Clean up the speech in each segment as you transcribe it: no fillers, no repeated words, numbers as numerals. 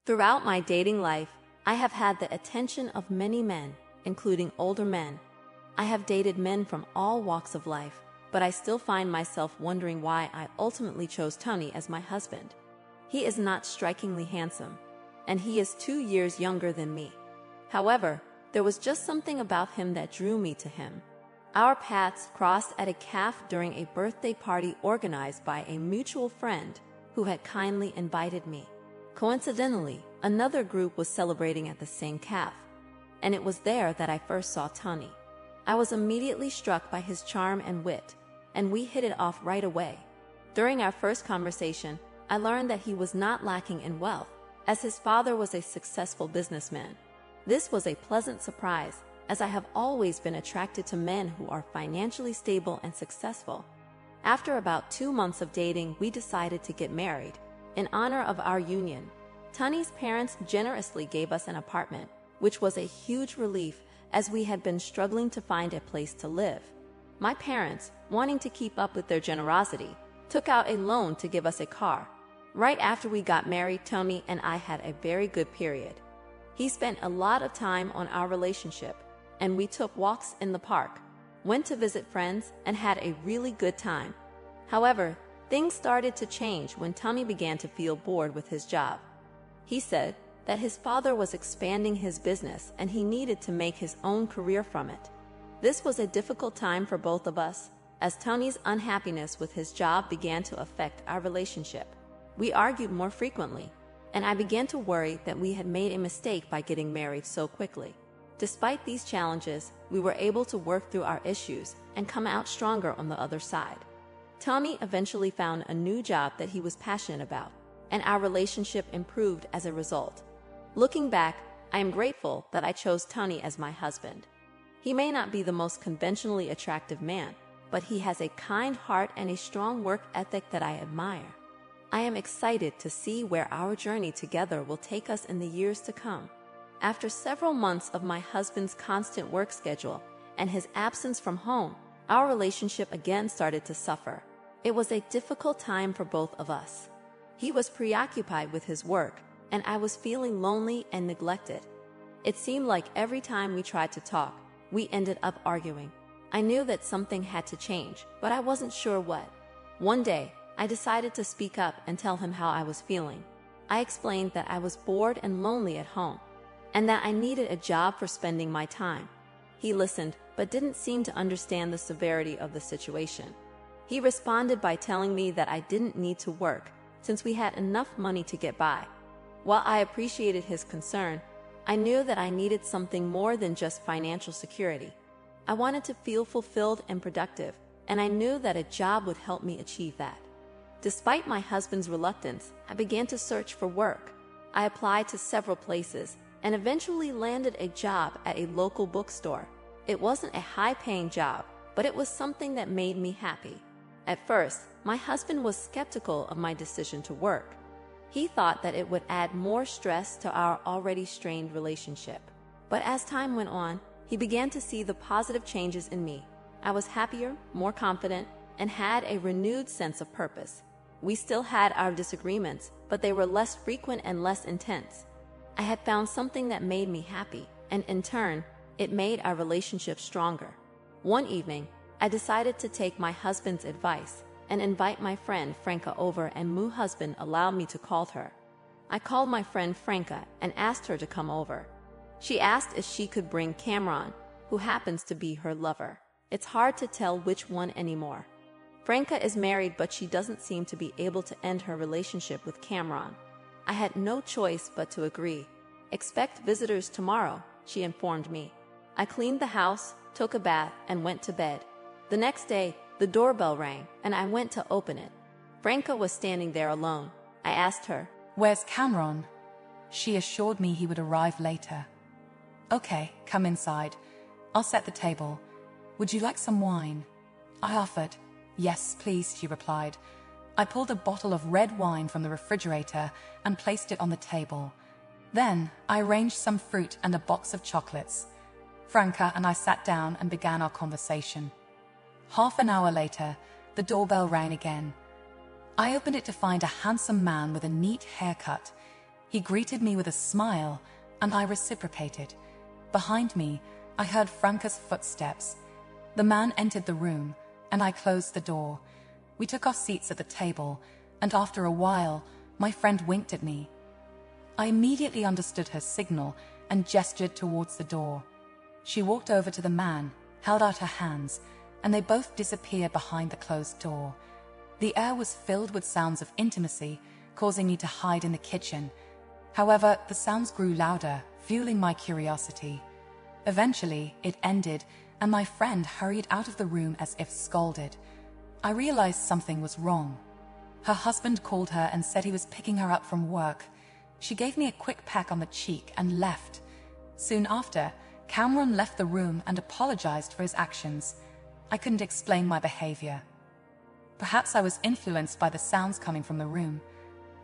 Throughout my dating life, I have had the attention of many men, including older men. I have dated men from all walks of life, but I still find myself wondering why I ultimately chose Tony as my husband. He is not strikingly handsome, and he is 2 years younger than me. However, there was just something about him that drew me to him. Our paths crossed at a cafe during a birthday party organized by a mutual friend who had kindly invited me. Coincidentally, another group was celebrating at the same cafe, and it was there that I first saw Tony. I was immediately struck by his charm and wit, and we hit it off right away. During our first conversation, I learned that he was not lacking in wealth, as his father was a successful businessman. This was a pleasant surprise, as I have always been attracted to men who are financially stable and successful. After about 2 months of dating, we decided to get married. In honor of our union, Tony's parents generously gave us an apartment, which was a huge relief as we had been struggling to find a place to live. My parents, wanting to keep up with their generosity, took out a loan to give us a car. Right after we got married, Tony and I had a very good period. He spent a lot of time on our relationship, and we took walks in the park, went to visit friends, and had a really good time. However, things started to change when Tony began to feel bored with his job. He said that his father was expanding his business and he needed to make his own career from it. This was a difficult time for both of us, as Tony's unhappiness with his job began to affect our relationship. We argued more frequently, and I began to worry that we had made a mistake by getting married so quickly. Despite these challenges, we were able to work through our issues and come out stronger on the other side. Tony eventually found a new job that he was passionate about, and our relationship improved as a result. Looking back, I am grateful that I chose Tony as my husband. He may not be the most conventionally attractive man, but he has a kind heart and a strong work ethic that I admire. I am excited to see where our journey together will take us in the years to come. After several months of my husband's constant work schedule and his absence from home, our relationship again started to suffer. It was a difficult time for both of us. He was preoccupied with his work, and I was feeling lonely and neglected. It seemed like every time we tried to talk, we ended up arguing. I knew that something had to change, but I wasn't sure what. One day, I decided to speak up and tell him how I was feeling. I explained that I was bored and lonely at home, and that I needed a job for spending my time. He listened, but didn't seem to understand the severity of the situation. He responded by telling me that I didn't need to work, since we had enough money to get by. While I appreciated his concern, I knew that I needed something more than just financial security. I wanted to feel fulfilled and productive, and I knew that a job would help me achieve that. Despite my husband's reluctance, I began to search for work. I applied to several places and eventually landed a job at a local bookstore. It wasn't a high-paying job, but it was something that made me happy. At first, my husband was skeptical of my decision to work. He thought that it would add more stress to our already strained relationship. But as time went on, he began to see the positive changes in me. I was happier, more confident, and had a renewed sense of purpose. We still had our disagreements, but they were less frequent and less intense. I had found something that made me happy, and in turn, it made our relationship stronger. One evening, I decided to take my husband's advice and invite my friend Franca over, and my husband allowed me to call her. I called my friend Franca and asked her to come over. She asked if she could bring Cameron, who happens to be her lover. It's hard to tell which one anymore. Franca is married, but she doesn't seem to be able to end her relationship with Cameron. I had no choice but to agree. Expect visitors tomorrow, she informed me. I cleaned the house, took a bath, and went to bed. The next day, the doorbell rang, and I went to open it. Franca was standing there alone. I asked her, "Where's Cameron?" She assured me he would arrive later. "Okay, come inside. I'll set the table. Would you like some wine?" I offered. "Yes, please," she replied. I pulled a bottle of red wine from the refrigerator and placed it on the table. Then I arranged some fruit and a box of chocolates. Franca and I sat down and began our conversation. Half an hour later, the doorbell rang again. I opened it to find a handsome man with a neat haircut. He greeted me with a smile, and I reciprocated. Behind me, I heard Franca's footsteps. The man entered the room, and I closed the door. We took our seats at the table, and after a while, my friend winked at me. I immediately understood her signal and gestured towards the door. She walked over to the man, held out her hands, and they both disappeared behind the closed door. The air was filled with sounds of intimacy, causing me to hide in the kitchen. However, the sounds grew louder, fueling my curiosity. Eventually, it ended, and my friend hurried out of the room as if scolded. I realized something was wrong. Her husband called her and said he was picking her up from work. She gave me a quick peck on the cheek and left. Soon after, Cameron left the room and apologized for his actions. I couldn't explain my behavior. Perhaps I was influenced by the sounds coming from the room.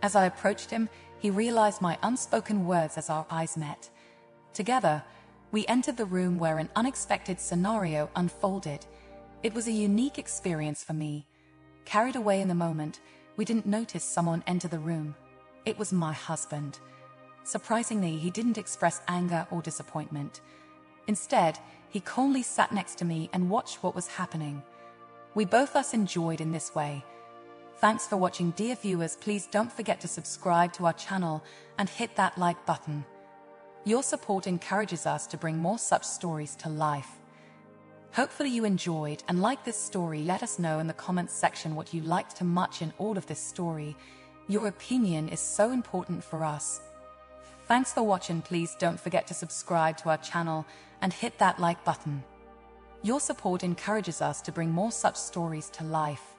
As I approached him, he realized my unspoken words as our eyes met. Together, we entered the room where an unexpected scenario unfolded. It was a unique experience for me. Carried away in the moment, we didn't notice someone enter the room. It was my husband. Surprisingly, he didn't express anger or disappointment. Instead, he calmly sat next to me and watched what was happening. We both thus enjoyed in this way. Thanks for watching, dear viewers. Please don't forget to subscribe to our channel and hit that like button. Your support encourages us to bring more such stories to life. Hopefully you enjoyed and liked this story. Let us know in the comments section what you liked too much in all of this story. Your opinion is so important for us. Thanks for watching. Please don't forget to subscribe to our channel and hit that like button. Your support encourages us to bring more such stories to life.